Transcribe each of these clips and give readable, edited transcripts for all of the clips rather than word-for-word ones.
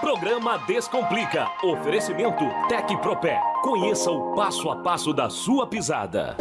Programa Descomplica. Oferecimento Tecpropé. Conheça o passo a passo da sua pisada.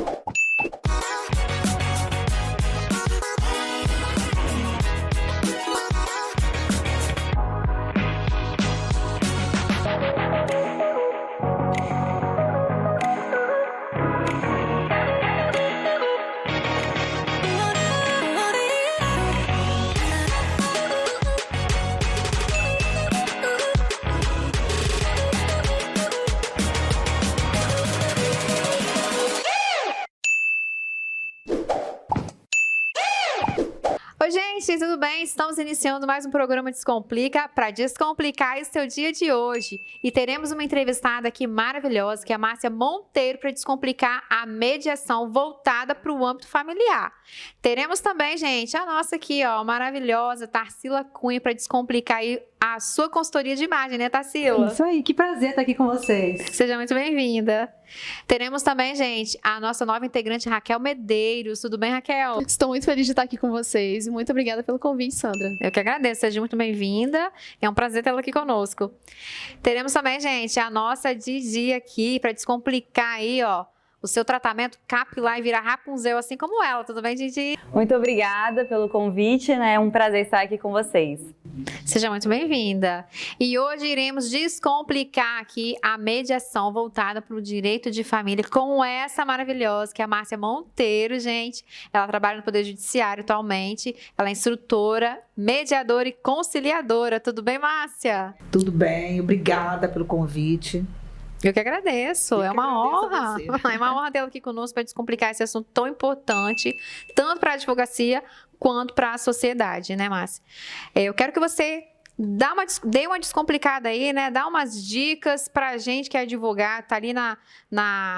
Oi, gente, tudo bem? Estamos iniciando mais um programa Descomplica para descomplicar esse seu dia de hoje. E teremos uma entrevistada aqui maravilhosa, que é a Márcia Monteiro, para descomplicar a mediação voltada para o âmbito familiar. Teremos também, gente, a nossa aqui, ó, maravilhosa, Tarsila Cunha, para descomplicar aí a sua consultoria de imagem, né, Tarsila? Isso aí, que prazer estar aqui com vocês. Seja muito bem-vinda. Teremos também, gente, a nossa nova integrante, Raquel Medeiros. Tudo bem, Raquel? Estou muito feliz de estar aqui com vocês e muito obrigada pelo convite, Sandra. Eu que agradeço, seja muito bem-vinda. É um prazer tê-la aqui conosco. Teremos também, gente, a nossa Didi aqui para descomplicar aí, ó, o seu tratamento capilar e virar Rapunzel, assim como ela. Tudo bem, Didi? Muito obrigada pelo convite, né? É um prazer estar aqui com vocês. Seja muito bem-vinda. E hoje iremos descomplicar aqui a mediação voltada para o direito de família com essa maravilhosa, que é a Márcia Monteiro, gente. Ela trabalha no Poder Judiciário atualmente. Ela é instrutora, mediadora e conciliadora. Tudo bem, Márcia? Tudo bem, obrigada pelo convite. Eu que agradeço, é uma honra. você. É uma honra tê-la aqui conosco para descomplicar esse assunto tão importante, tanto para a advocacia quanto para a sociedade, né, Márcia? Eu quero que você dê uma descomplicada aí, né? Dá umas dicas para a gente que é advogado, tá ali na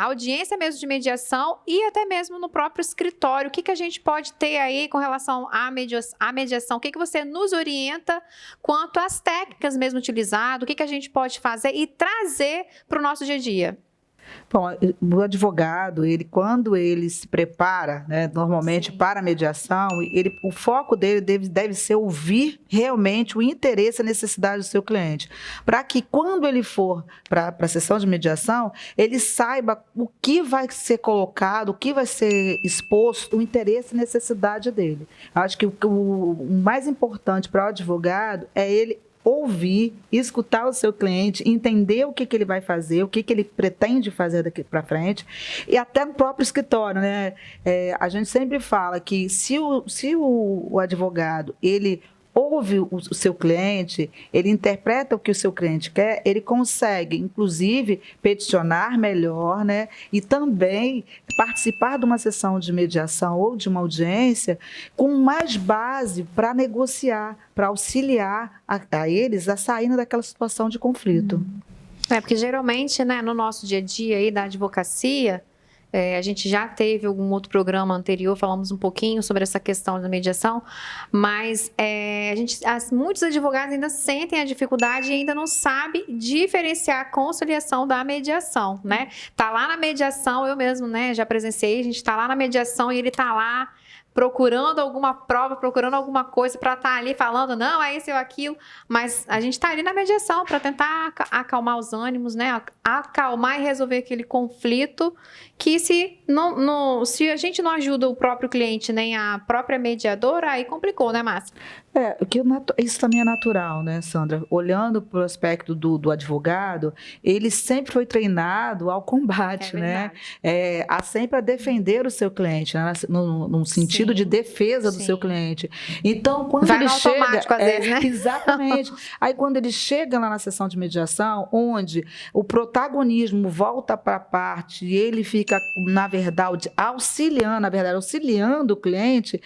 audiência mesmo de mediação e até mesmo no próprio escritório. O que a gente pode ter aí com relação à mediação? O que você nos orienta quanto às técnicas mesmo utilizadas? O que a gente pode fazer e trazer para o nosso dia a dia? Bom, o advogado, quando ele se prepara, né, normalmente Sim. para a mediação, o foco dele deve ser ouvir realmente o interesse e a necessidade do seu cliente, para que quando ele for para a sessão de mediação, ele saiba o que vai ser colocado, o que vai ser exposto, o interesse e necessidade dele. Acho que o mais importante para o advogado é ele ouvir, escutar o seu cliente, entender o que ele vai fazer, o que ele pretende fazer daqui para frente, e até no próprio escritório, né? A gente sempre fala que se o advogado, ele ouve o seu cliente, ele interpreta o que o seu cliente quer, ele consegue, inclusive, peticionar melhor, né? E também participar de uma sessão de mediação ou de uma audiência com mais base para negociar, para auxiliar a eles a saírem daquela situação de conflito. Porque geralmente, né, no nosso dia a dia aí da advocacia, a gente já teve algum outro programa anterior, falamos um pouquinho sobre essa questão da mediação, mas muitos advogados ainda sentem a dificuldade e ainda não sabem diferenciar a conciliação da mediação, né? Tá lá na mediação, eu mesmo, né, já presenciei, a gente tá lá na mediação e ele tá lá procurando alguma prova, procurando alguma coisa para estar ali falando, não, é isso ou aquilo, mas a gente está ali na mediação para tentar acalmar os ânimos, né? Acalmar e resolver aquele conflito que se a gente não ajuda o próprio cliente nem a própria mediadora, aí complicou, né, Márcia? Isso também é natural, né, Sandra? Olhando para o aspecto do advogado, ele sempre foi treinado ao combate, né? Sempre a defender o seu cliente, né? Num sentido de defesa do seu cliente. Então, quando vai ele no chega... automático, às vezes, né? Exatamente. Aí, quando ele chega lá na sessão de mediação, onde o protagonismo volta para a parte e ele fica, na verdade, auxiliando o cliente,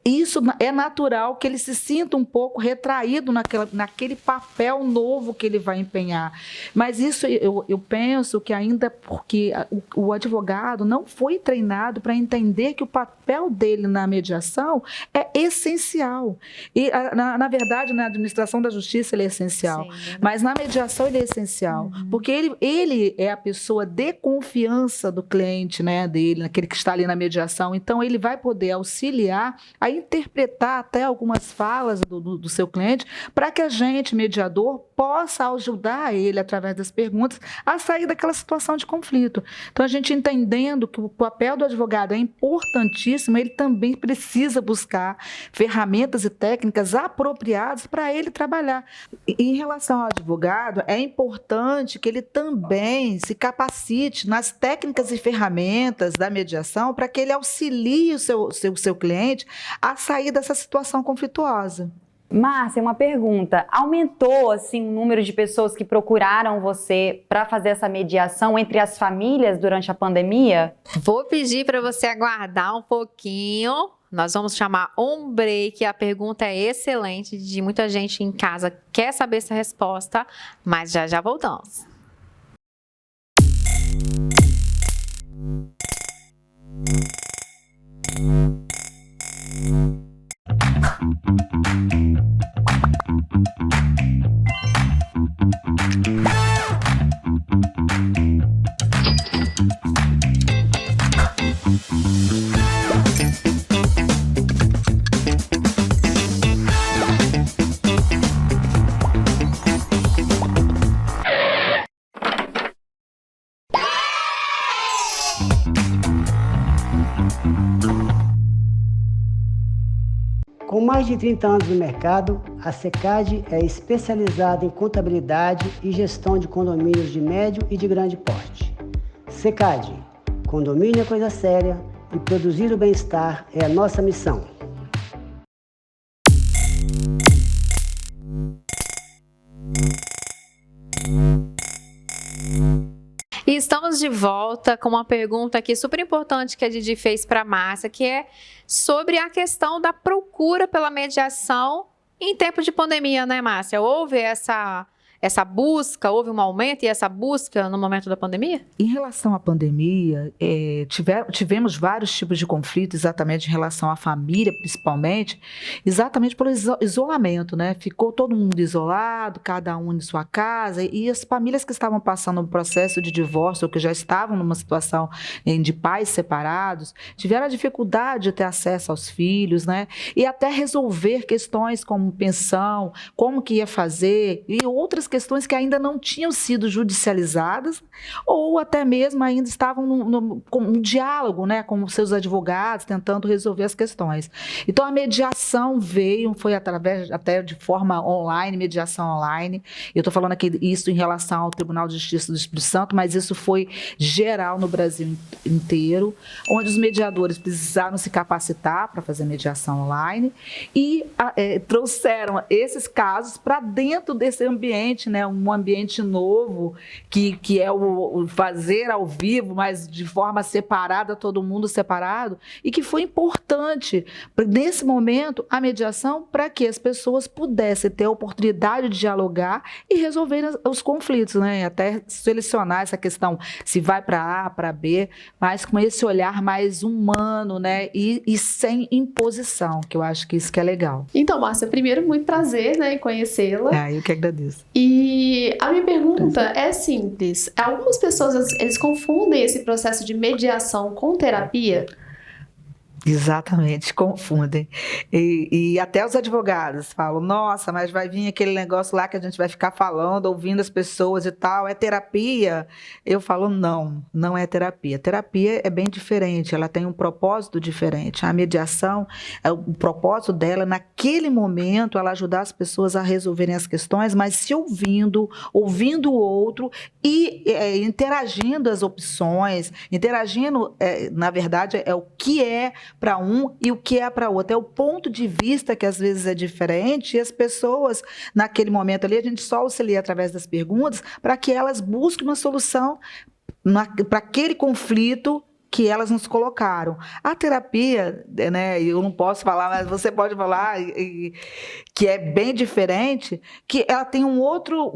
isso é natural que ele se sinta um pouco retraído naquele papel novo que ele vai empenhar. Mas isso eu penso que ainda porque o advogado não foi treinado para entender que o papel dele na mediação é essencial. E, na verdade, na administração da justiça ele é essencial. Sim, mas na mediação ele é essencial. Porque ele é a pessoa de confiança do cliente, né, dele, naquele que está ali na mediação. Então, ele vai poder auxiliar a interpretar até algumas falas do seu cliente para que a gente, mediador, possa ajudar ele, através das perguntas, a sair daquela situação de conflito. Então, a gente entendendo que o papel do advogado é importantíssimo, ele também precisa buscar ferramentas e técnicas apropriadas para ele trabalhar. E, em relação ao advogado, é importante que ele também se capacite nas técnicas e ferramentas da mediação para que ele auxilie o seu cliente a sair dessa situação conflituosa. Márcia, uma pergunta. Aumentou assim o número de pessoas que procuraram você para fazer essa mediação entre as famílias durante a pandemia? Vou pedir para você aguardar um pouquinho. Nós vamos chamar um break. A pergunta é excelente, de muita gente em casa quer saber essa resposta, mas já voltamos. Com mais de 30 anos no mercado, a Secad é especializada em contabilidade e gestão de condomínios de médio e de grande porte. Secad, condomínio é coisa séria e produzir o bem-estar é a nossa missão. E estamos de volta com uma pergunta aqui super importante que a Didi fez para a Márcia, que é sobre a questão da procura pela mediação em tempo de pandemia, né, Márcia? Houve essa busca, houve um aumento e essa busca no momento da pandemia? Em relação à pandemia, tivemos vários tipos de conflitos, exatamente em relação à família, principalmente, exatamente pelo isolamento, né? Ficou todo mundo isolado, cada um em sua casa, e as famílias que estavam passando um processo de divórcio, ou que já estavam numa situação de pais separados, tiveram a dificuldade de ter acesso aos filhos, né? E até resolver questões como pensão, como que ia fazer, e outras questões que ainda não tinham sido judicializadas ou até mesmo ainda estavam com um diálogo, né, com os seus advogados, tentando resolver as questões. Então, a mediação foi através até de forma online, mediação online. Eu estou falando aqui isso em relação ao Tribunal de Justiça do Espírito Santo, mas isso foi geral no Brasil inteiro, onde os mediadores precisaram se capacitar para fazer mediação online e trouxeram esses casos para dentro desse ambiente, né, um ambiente novo, que é o fazer ao vivo, mas de forma separada, todo mundo separado, e que foi importante, nesse momento, a mediação, para que as pessoas pudessem ter a oportunidade de dialogar e resolver os conflitos, né, até selecionar essa questão, se vai para A, para B, mas com esse olhar mais humano, né, e sem imposição, que eu acho que isso que é legal. Então, Márcia, primeiro, muito prazer, né, em conhecê-la. Eu que agradeço. E a minha pergunta é simples. Algumas pessoas, eles confundem esse processo de mediação com terapia? Exatamente, confundem. E até os advogados falam, nossa, mas vai vir aquele negócio lá que a gente vai ficar falando, ouvindo as pessoas e tal, é terapia? Eu falo, não é terapia. Terapia é bem diferente, ela tem um propósito diferente. A mediação, o propósito dela, naquele momento, ela ajudar as pessoas a resolverem as questões, mas se ouvindo o outro e interagindo as opções, interagindo, na verdade, é o que é para um e o que é para outro. É o ponto de vista que às vezes é diferente e as pessoas, naquele momento ali, a gente só auxilia através das perguntas para que elas busquem uma solução para aquele conflito que elas nos colocaram. A terapia, né, eu não posso falar, mas você pode falar, que é bem diferente, que ela tem um outro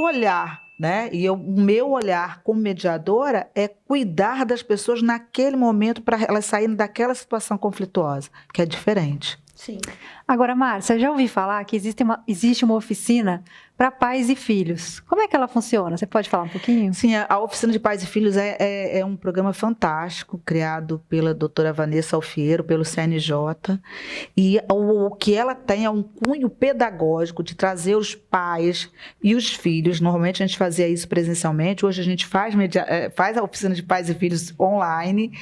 olhar, né? E o meu olhar como mediadora é cuidar das pessoas naquele momento para elas saírem daquela situação conflituosa, que é diferente. Sim. Agora, Márcia, já ouvi falar que existe uma oficina para pais e filhos. Como é que ela funciona? Você pode falar um pouquinho? Sim, a Oficina de Pais e Filhos é um programa fantástico, criado pela doutora Vanessa Alfiero, pelo CNJ, e o que ela tem é um cunho pedagógico de trazer os pais e os filhos. Normalmente a gente fazia isso presencialmente, hoje a gente faz a Oficina de Pais e Filhos online,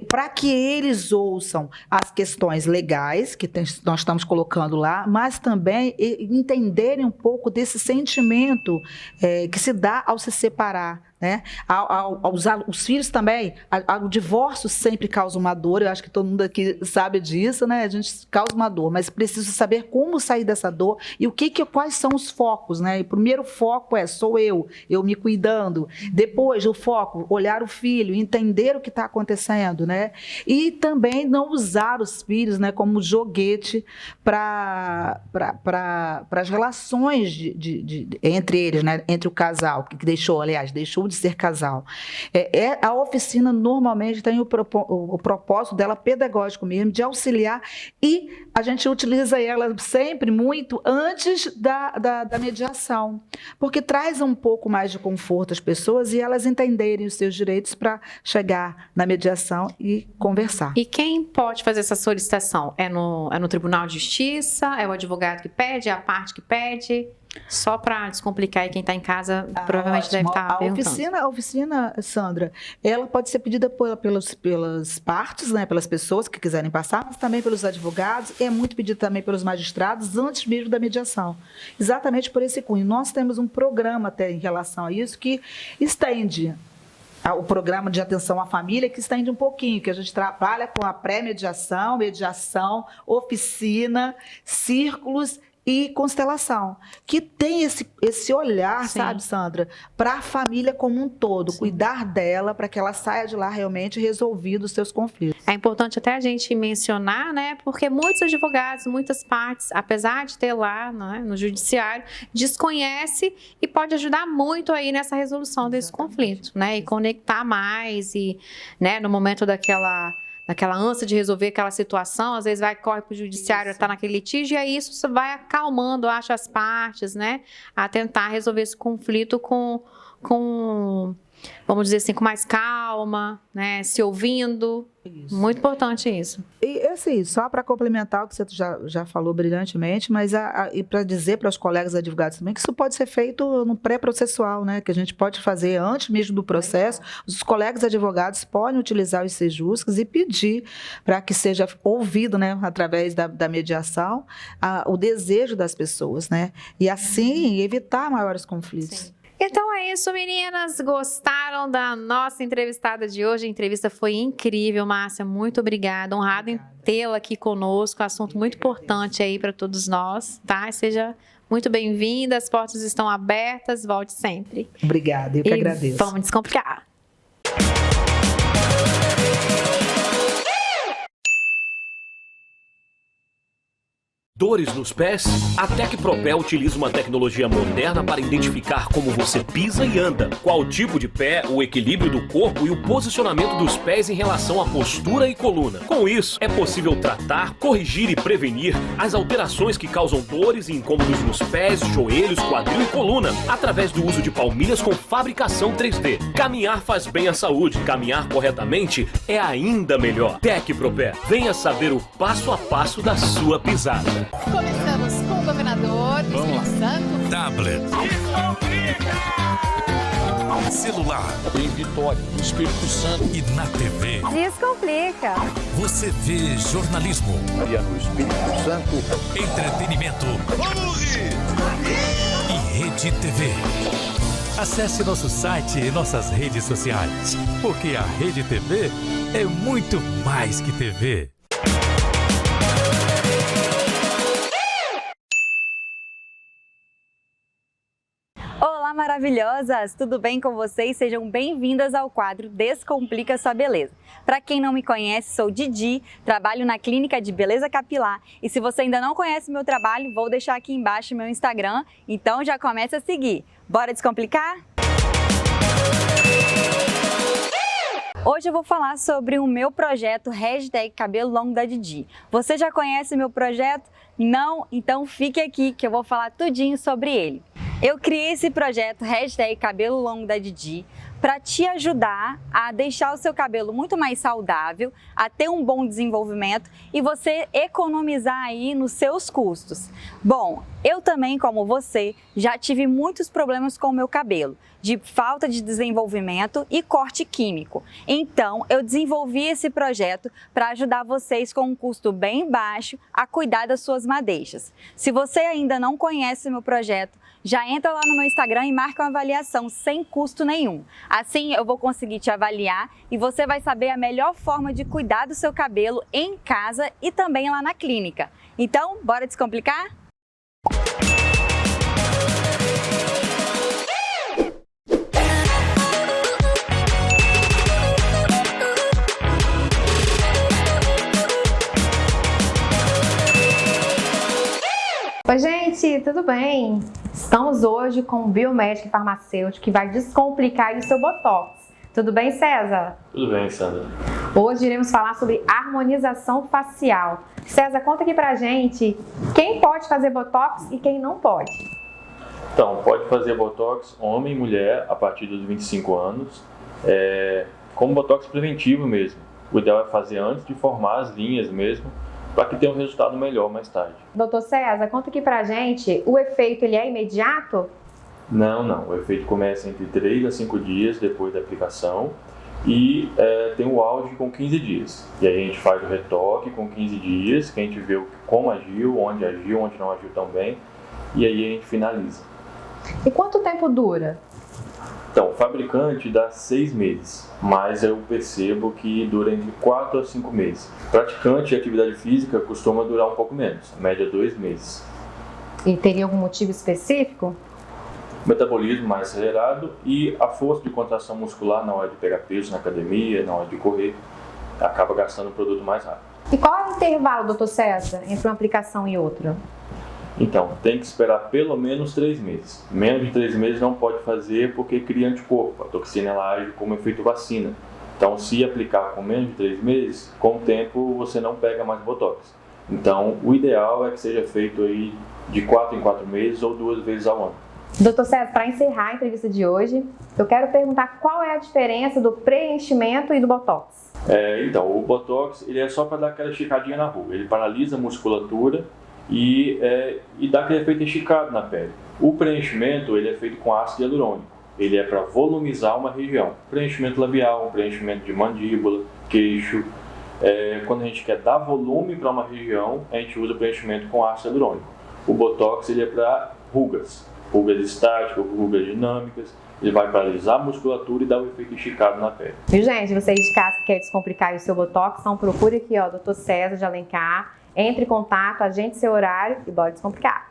para que eles ouçam as questões legais que nós estamos colocando lá, mas também entenderem um pouco desse sentimento que se dá ao se separar, né? Os filhos também, o divórcio sempre causa uma dor, eu acho que todo mundo aqui sabe disso, né? A gente causa uma dor, mas preciso saber como sair dessa dor e quais são os focos, né? E o primeiro foco sou eu me cuidando. Depois, o foco, olhar o filho, entender o que está acontecendo, né? E também não usar os filhos, né, como joguete para as relações entre eles, né? Entre o casal, que deixou de ser casal. A oficina normalmente tem o propósito dela pedagógico mesmo, de auxiliar, e a gente utiliza ela sempre muito antes da mediação, porque traz um pouco mais de conforto às pessoas e elas entenderem os seus direitos para chegar na mediação e conversar. E quem pode fazer essa solicitação? É no Tribunal de Justiça? É o advogado que pede? É a parte que pede? Só para descomplicar, e quem está em casa provavelmente deve estar perguntando. A oficina, Sandra, ela pode ser pedida pelas partes, né, pelas pessoas que quiserem passar, mas também pelos advogados, e é muito pedida também pelos magistrados antes mesmo da mediação. Exatamente por esse cunho. Nós temos um programa até em relação a isso que estende o programa de atenção à família, que estende um pouquinho, que a gente trabalha com a pré-mediação, mediação, oficina, círculos e constelação, que tem esse olhar, sim, sabe, Sandra, para a família como um todo, sim, cuidar dela para que ela saia de lá realmente resolvido os seus conflitos. É importante até a gente mencionar, né, porque muitos advogados, muitas partes, apesar de ter lá, né, no judiciário, desconhece e pode ajudar muito aí nessa resolução desse conflito, né, e conectar mais e, né, no momento daquela ânsia de resolver aquela situação, às vezes corre para o judiciário, está naquele litígio, e aí isso vai acalmando, acho, as partes, né, a tentar resolver esse conflito com vamos dizer assim, com mais calma, né, se ouvindo. Isso. Muito importante isso. E assim, só para complementar o que você já falou brilhantemente, mas e para dizer para os colegas advogados também que isso pode ser feito no pré-processual, né? Que a gente pode fazer antes mesmo do processo. Os colegas advogados podem utilizar os sejuscos e pedir para que seja ouvido, né, através da mediação, o desejo das pessoas, né? E assim evitar maiores conflitos. Sim. Então é isso, meninas. Gostaram da nossa entrevistada de hoje? A entrevista foi incrível, Márcia. Muito obrigada. Honrado em tê-la aqui conosco. Assunto muito importante aí para todos nós, tá? Seja muito bem-vinda. As portas estão abertas. Volte sempre. Obrigada, eu que agradeço. Vamos descomplicar. Dores nos pés? A Tecpropé utiliza uma tecnologia moderna para identificar como você pisa e anda, qual tipo de pé, o equilíbrio do corpo e o posicionamento dos pés em relação à postura e coluna. Com isso, é possível tratar, corrigir e prevenir as alterações que causam dores e incômodos nos pés, joelhos, quadril e coluna, através do uso de palmilhas com fabricação 3D. Caminhar faz bem à saúde. Caminhar corretamente é ainda melhor. Tecpropé, venha saber o passo a passo da sua pisada. Começamos com o governador do Espírito Santo. Tablet. Celular. Em Vitória, no Espírito Santo. E na TV. Descomplica. Você vê jornalismo. No Espírito Santo. Entretenimento. E Rede TV. Acesse nosso site e nossas redes sociais, porque a Rede TV é muito mais que TV. Olá, maravilhosas! Tudo bem com vocês? Sejam bem-vindas ao quadro Descomplica Sua Beleza. Para quem não me conhece, sou Didi, trabalho na Clínica de Beleza Capilar e se você ainda não conhece meu trabalho, vou deixar aqui embaixo meu Instagram, então já começa a seguir. Bora descomplicar? Hoje eu vou falar sobre o meu projeto Hashtag Cabelo Longo da Didi. Você já conhece meu projeto? Não? Então fique aqui que eu vou falar tudinho sobre ele. Eu criei esse projeto #Cabelo Longo da Didi para te ajudar a deixar o seu cabelo muito mais saudável, a ter um bom desenvolvimento e você economizar aí nos seus custos. Bom, eu também, como você, já tive muitos problemas com o meu cabelo, de falta de desenvolvimento e corte químico. Então, eu desenvolvi esse projeto para ajudar vocês com um custo bem baixo a cuidar das suas madeixas. Se você ainda não conhece o meu projeto, já entra lá no meu Instagram e marca uma avaliação sem custo nenhum. Assim eu vou conseguir te avaliar e você vai saber a melhor forma de cuidar do seu cabelo em casa e também lá na clínica. Então, bora descomplicar? Oi, gente, tudo bem? Estamos hoje com um biomédico e farmacêutico que vai descomplicar o seu Botox. Tudo bem, César? Tudo bem, Sandra. Hoje iremos falar sobre harmonização facial. César, conta aqui pra gente quem pode fazer Botox e quem não pode. Então, pode fazer Botox homem e mulher a partir dos 25 anos, como Botox preventivo mesmo. O ideal é fazer antes de formar as linhas mesmo, para que tenha um resultado melhor mais tarde. Doutor César, conta aqui pra gente, o efeito ele é imediato? Não. O efeito começa entre 3 a 5 dias depois da aplicação e tem o auge com 15 dias. E aí a gente faz o retoque com 15 dias, que a gente vê como agiu, onde não agiu tão bem, e aí a gente finaliza. E quanto tempo dura? Então, o fabricante dá 6 meses, mas eu percebo que dura entre 4 a 5 meses. Praticante de atividade física costuma durar um pouco menos, média 2 meses. E teria algum motivo específico? Metabolismo mais acelerado e a força de contração muscular na hora de pegar peso na academia, na hora de correr, acaba gastando o produto mais rápido. E qual é o intervalo, doutor César, entre uma aplicação e outra? Então, tem que esperar pelo menos 3 meses. Menos de 3 meses não pode fazer porque cria anticorpo. A toxina ela age como efeito vacina. Então, se aplicar com menos de 3 meses, com o tempo você não pega mais Botox. Então, o ideal é que seja feito aí de 4 em 4 meses ou 2 vezes ao ano. Doutor César, para encerrar a entrevista de hoje, eu quero perguntar qual é a diferença do preenchimento e do Botox. Então, o Botox ele é só para dar aquela esticadinha na rua. Ele paralisa a musculatura e dá aquele efeito esticado na pele. O preenchimento ele é feito com ácido hialurônico. Ele é para volumizar uma região. Preenchimento labial, preenchimento de mandíbula, queixo. Quando a gente quer dar volume para uma região, a gente usa preenchimento com ácido hialurônico. O Botox ele é para rugas estáticas, rugas dinâmicas. Ele vai paralisar a musculatura e dar o efeito esticado na pele. Viu, gente? Você aí de casa que quer descomplicar o seu Botox, então procure aqui, ó, Dr. César de Alencar. Entre em contato, agende seu horário e bora descomplicar.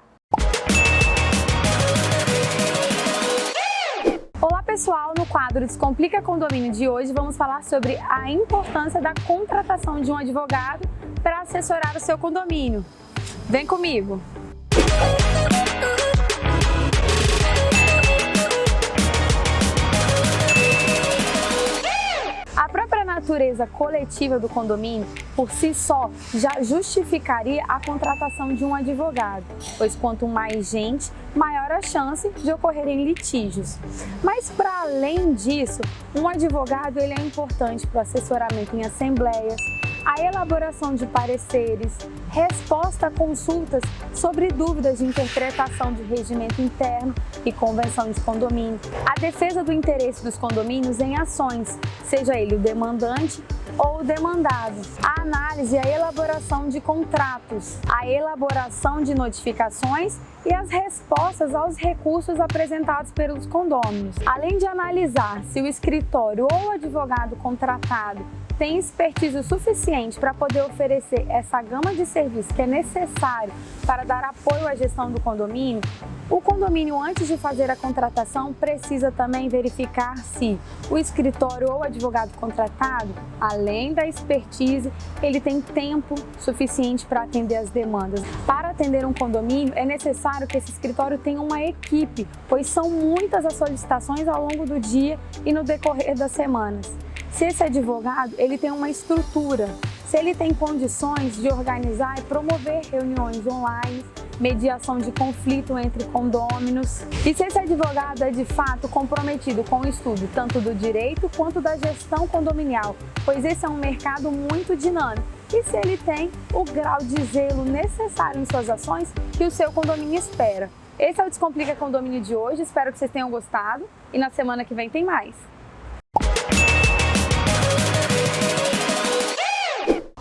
Olá pessoal, no quadro Descomplica Condomínio de hoje vamos falar sobre a importância da contratação de um advogado para assessorar o seu condomínio. Vem comigo! A própria natureza coletiva do condomínio, por si só, já justificaria a contratação de um advogado, pois quanto mais gente, maior a chance de ocorrerem litígios. Mas, para além disso, um advogado ele é importante para o assessoramento em assembleias, a elaboração de pareceres, resposta a consultas sobre dúvidas de interpretação de regimento interno e convenção de condomínio, a defesa do interesse dos condomínios em ações, seja ele o demandante ou o demandado, a análise e a elaboração de contratos, a elaboração de notificações e as respostas aos recursos apresentados pelos condôminos, além de analisar se o escritório ou o advogado contratado tem expertise suficiente para poder oferecer essa gama de serviços que é necessário para dar apoio à gestão do condomínio. O condomínio, antes de fazer a contratação, precisa também verificar se o escritório ou o advogado contratado, além da expertise, ele tem tempo suficiente para atender as demandas. Para atender um condomínio, é necessário que esse escritório tenha uma equipe, pois são muitas as solicitações ao longo do dia e no decorrer das semanas. Se esse advogado ele tem uma estrutura, se ele tem condições de organizar e promover reuniões online, mediação de conflito entre condôminos, e se esse advogado é de fato comprometido com o estudo tanto do direito quanto da gestão condominial, pois esse é um mercado muito dinâmico, e se ele tem o grau de zelo necessário em suas ações que o seu condomínio espera. Esse é o Descomplica Condomínio de hoje, espero que vocês tenham gostado e na semana que vem tem mais.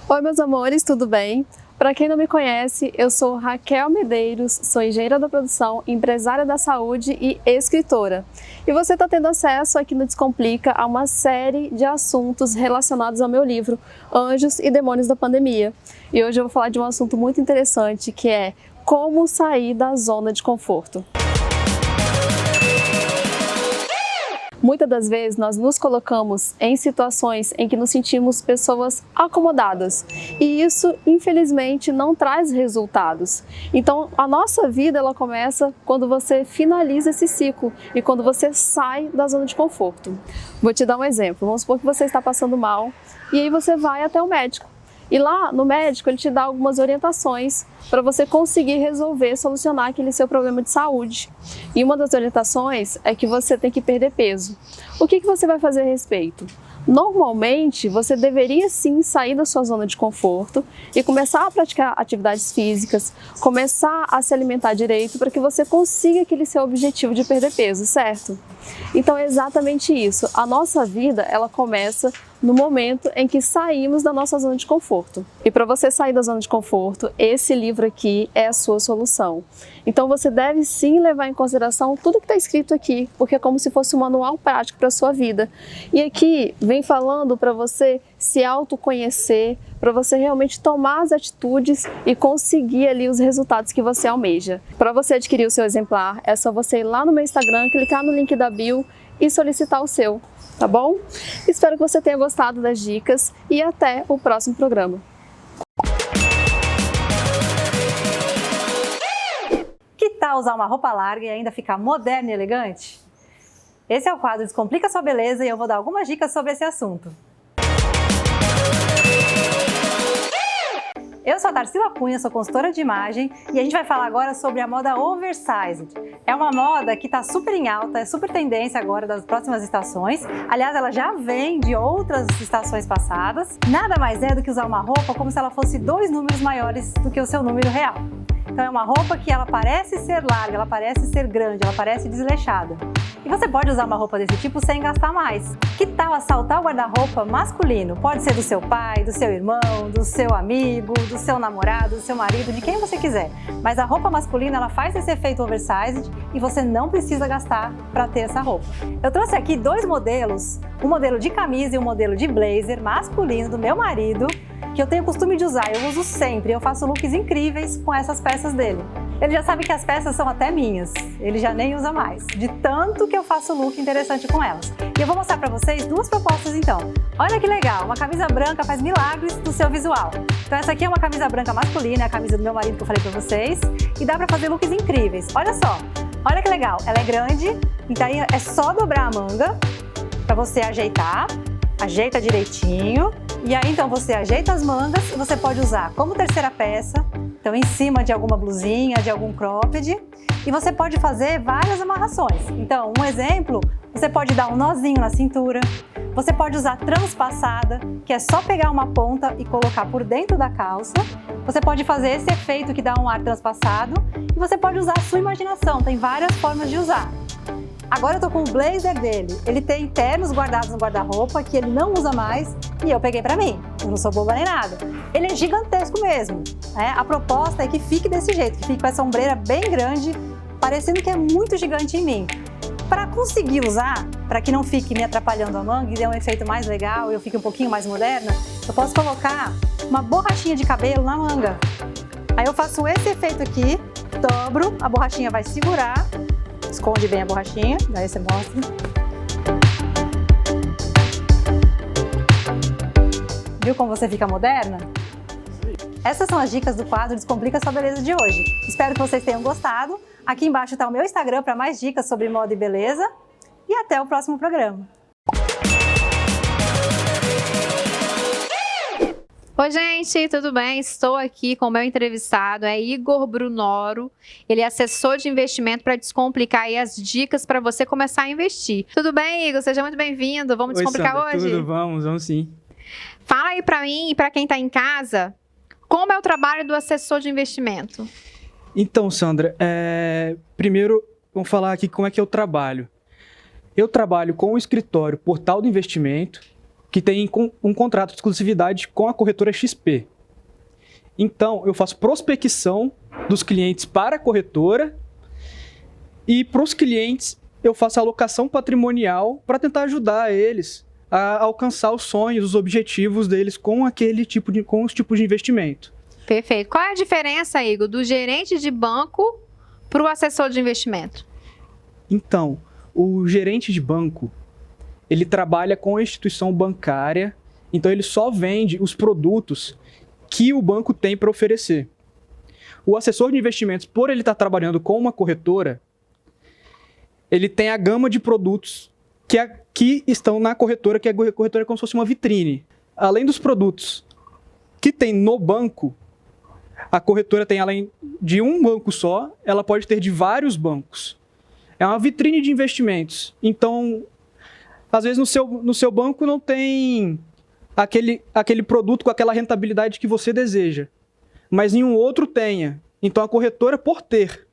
Oi meus amores, tudo bem? Para quem não me conhece, eu sou Raquel Medeiros, sou engenheira da produção, empresária da saúde e escritora. E você está tendo acesso aqui no Descomplica a uma série de assuntos relacionados ao meu livro Anjos e Demônios da Pandemia. E hoje eu vou falar de um assunto muito interessante, que é como sair da zona de conforto. Muitas das vezes nós nos colocamos em situações em que nos sentimos pessoas acomodadas e isso, infelizmente, não traz resultados. Então, a nossa vida ela começa quando você finaliza esse ciclo e quando você sai da zona de conforto. Vou te dar um exemplo. Vamos supor que você está passando mal e aí você vai até o médico. E lá no médico ele te dá algumas orientações para você conseguir resolver, solucionar aquele seu problema de saúde. E uma das orientações é que você tem que perder peso. O que você vai fazer a respeito? Normalmente, você deveria sim sair da sua zona de conforto e começar a praticar atividades físicas, começar a se alimentar direito para que você consiga aquele seu objetivo de perder peso, certo? Então é exatamente isso. A nossa vida, ela começa no momento em que saímos da nossa zona de conforto. E para você sair da zona de conforto, esse livro aqui é a sua solução. Então você deve sim levar em consideração tudo que está escrito aqui, porque é como se fosse um manual prático para a sua vida. E aqui vem falando para você se autoconhecer, para você realmente tomar as atitudes e conseguir ali os resultados que você almeja. Para você adquirir o seu exemplar, é só você ir lá no meu Instagram, clicar no link da bio e solicitar o seu, tá bom? Espero que você tenha gostado das dicas e até o próximo programa. Que tal usar uma roupa larga e ainda ficar moderna e elegante? Esse é o quadro Descomplica Sua Beleza e eu vou dar algumas dicas sobre esse assunto. Eu sou a Tarsila Cunha, sou consultora de imagem e a gente vai falar agora sobre a moda oversized. É uma moda que está super em alta, é super tendência agora das próximas estações. Aliás, ela já vem de outras estações passadas. Nada mais é do que usar uma roupa como se ela fosse 2 números maiores do que o seu número real. Então é uma roupa que ela parece ser larga, ela parece ser grande, ela parece desleixada. E você pode usar uma roupa desse tipo sem gastar mais. Que tal assaltar o guarda-roupa masculino? Pode ser do seu pai, do seu irmão, do seu amigo, do seu namorado, do seu marido, de quem você quiser. Mas a roupa masculina, ela faz esse efeito oversized e você não precisa gastar para ter essa roupa. Eu trouxe aqui 2 modelos, um modelo de camisa e um modelo de blazer masculino do meu marido, que eu tenho o costume de usar, eu uso sempre, eu faço looks incríveis com essas peças dele. Ele já sabe que as peças são até minhas, ele já nem usa mais, de tanto que eu faço look interessante com elas. E eu vou mostrar para vocês 2 propostas então. Olha que legal, uma camisa branca faz milagres no seu visual. Então essa aqui é uma camisa branca masculina, é a camisa do meu marido que eu falei para vocês, e dá para fazer looks incríveis. Olha só, olha que legal, ela é grande, então aí é só dobrar a manga para você ajeitar, ajeita direitinho, e aí então você ajeita as mangas e você pode usar como terceira peça, então em cima de alguma blusinha, de algum cropped, e você pode fazer várias amarrações. Então, um exemplo, você pode dar um nozinho na cintura, você pode usar transpassada, que é só pegar uma ponta e colocar por dentro da calça, você pode fazer esse efeito que dá um ar transpassado, e você pode usar a sua imaginação, tem várias formas de usar. Agora eu tô com o blazer dele, ele tem ternos guardados no guarda-roupa que ele não usa mais e eu peguei pra mim, eu não sou boba nem nada. Ele é gigantesco mesmo, né? A proposta é que fique desse jeito, que fique com essa ombreira bem grande, parecendo que é muito gigante em mim. Para conseguir usar, para que não fique me atrapalhando a manga e dê um efeito mais legal e eu fique um pouquinho mais moderna, eu posso colocar uma borrachinha de cabelo na manga. Aí eu faço esse efeito aqui, dobro, a borrachinha vai segurar, esconde bem a borrachinha, daí você mostra. Viu como você fica moderna? Essas são as dicas do quadro Descomplica Sua Beleza de hoje. Espero que vocês tenham gostado. Aqui embaixo está o meu Instagram para mais dicas sobre moda e beleza. E até o próximo programa. Oi, gente, tudo bem? Estou aqui com o meu entrevistado, é Igor Brunoro. Ele é assessor de investimento para descomplicar aí as dicas para você começar a investir. Tudo bem, Igor? Seja muito bem-vindo. Vamos descomplicar Sandra, hoje? Tudo, vamos sim. Fala aí para mim e para quem está em casa, como é o trabalho do assessor de investimento? Então, Sandra, primeiro vamos falar aqui como é que eu trabalho. Eu trabalho com o escritório Portal do Investimento, que tem um contrato de exclusividade com a corretora XP. Então, eu faço prospecção dos clientes para a corretora e para os clientes eu faço alocação patrimonial para tentar ajudar eles a alcançar os sonhos, os objetivos deles com com os tipos de investimento. Perfeito. Qual é a diferença, Igor, do gerente de banco para o assessor de investimento? Então, o gerente de banco, ele trabalha com a instituição bancária, então ele só vende os produtos que o banco tem para oferecer. O assessor de investimentos, por ele estar trabalhando com uma corretora, ele tem a gama de produtos que estão na corretora, que a corretora é como se fosse uma vitrine. Além dos produtos que tem no banco, a corretora tem, além de um banco só, ela pode ter de vários bancos. É uma vitrine de investimentos. Então, às vezes no seu banco não tem aquele produto com aquela rentabilidade que você deseja, mas em um outro tenha. Então a corretora, por ter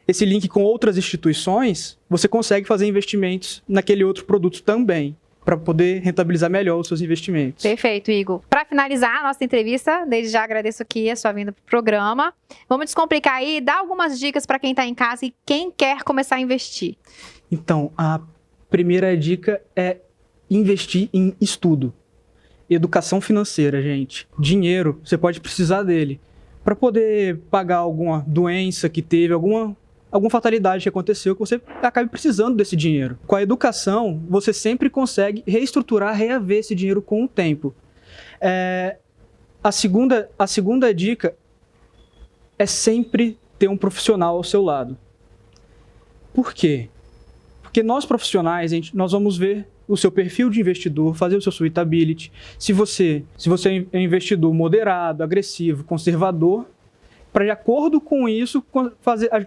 esse link com outras instituições, você consegue fazer investimentos naquele outro produto também, para poder rentabilizar melhor os seus investimentos. Perfeito, Igor. Para finalizar a nossa entrevista, desde já agradeço aqui a sua vinda para o programa. Vamos descomplicar aí, dar algumas dicas para quem está em casa e quem quer começar a investir. Então, a primeira dica é investir em estudo. Educação financeira, gente. Dinheiro, você pode precisar dele para poder pagar alguma doença que teve, alguma fatalidade que aconteceu, que você acabe precisando desse dinheiro. Com a educação, você sempre consegue reestruturar, reaver esse dinheiro com o tempo. A segunda dica é sempre ter um profissional ao seu lado. Por quê? Porque nós profissionais, nós vamos ver o seu perfil de investidor, fazer o seu suitability. Se você é um investidor moderado, agressivo, conservador, para, de acordo com isso,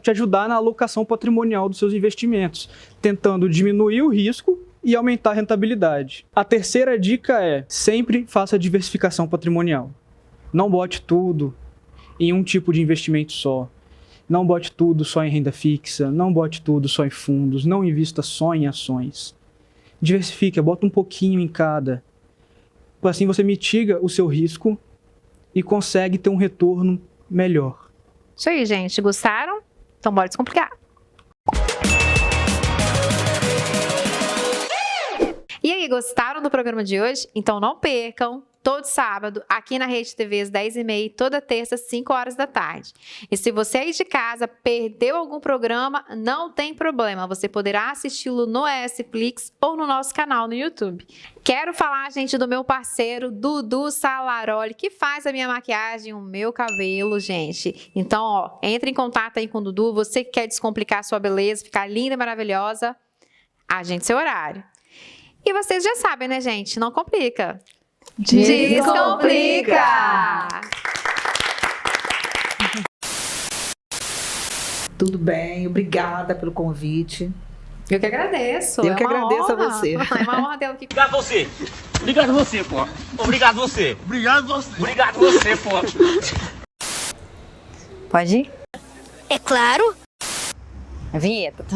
te ajudar na alocação patrimonial dos seus investimentos, tentando diminuir o risco e aumentar a rentabilidade. A terceira dica é, sempre faça diversificação patrimonial. Não bote tudo em um tipo de investimento só. Não bote tudo só em renda fixa, não bote tudo só em fundos, não invista só em ações. Diversifica, bota um pouquinho em cada. Assim você mitiga o seu risco e consegue ter um retorno melhor. Isso aí, gente. Gostaram? Então bora descomplicar. E aí, gostaram do programa de hoje? Então não percam, todo sábado, aqui na Rede TV, às 10h30, toda terça, às 5 horas da tarde. E se você aí de casa perdeu algum programa, não tem problema. Você poderá assisti-lo no ESFlix ou no nosso canal no YouTube. Quero falar, gente, do meu parceiro, Dudu Salaroli, que faz a minha maquiagem, o meu cabelo, gente. Então, ó, entre em contato aí com o Dudu. Você que quer descomplicar a sua beleza, ficar linda e maravilhosa, agende seu horário. E vocês já sabem, né, gente? Não complica. Descomplica! Tudo bem, obrigada pelo convite. Eu que agradeço. Eu que agradeço a você. É uma honra tê-lo aqui. Obrigado você. Obrigado você, pô. Obrigado você. Obrigado você. Obrigado você, pô. Pode ir? É claro. A vinheta.